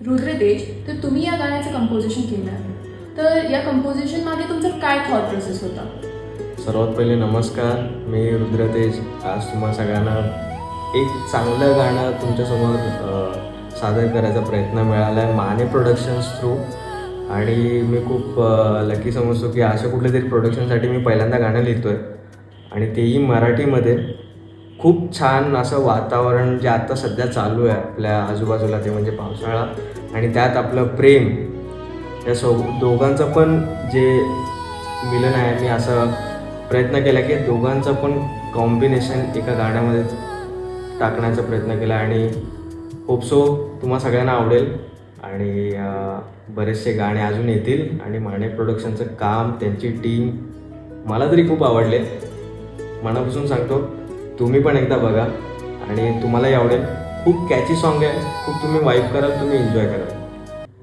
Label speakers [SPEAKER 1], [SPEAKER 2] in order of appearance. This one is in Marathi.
[SPEAKER 1] रुद्रतेज, तर तुम्ही या गाण्याचं कंपोजिशन केलं आहे, तर या कंपोजिशन मागे तुमचा काय थॉट प्रोसेस होता?
[SPEAKER 2] सर्वात पहिले नमस्कार, मी रुद्रतेज. आज तुम्हा सगळ्यांना एक चांगलं गाणं तुमच्यासमोर सादर करायचा प्रयत्न मिळाला आहे माने प्रोडक्शन्स थ्रू. आणि मी खूप लकी समजतो की अशा कुठल्या तरी प्रोडक्शनसाठी मी पहिल्यांदा गाणं लिहितो आहे, आणि तेही मराठीमध्ये. खूप छान असं वातावरण जे आत्ता सध्या चालू आहे आपल्या आजूबाजूला, ते म्हणजे पावसाळा, आणि त्यात आपलं प्रेम, या दोघांचं पण जे मिलन आहे. मी असं प्रयत्न केला की दोघांचं पण कॉम्बिनेशन एका गाण्यामध्ये टाकण्याचा प्रयत्न केला, आणि होप सो तुम्हा सगळ्यांना आवडेल. आणि बरेचसे गाणे अजून येतील, आणि माने प्रोडक्शनचं काम, त्यांची टीम मला तरी खूप आवडले. मनापासून सांगतो, तुम्ही पण एकदा बघा आणि तुम्हालाही आवडेल. खूप कॅची सॉन्ग आहे, खूप तुम्ही वाईब कराल, तुम्ही एन्जॉय कराल.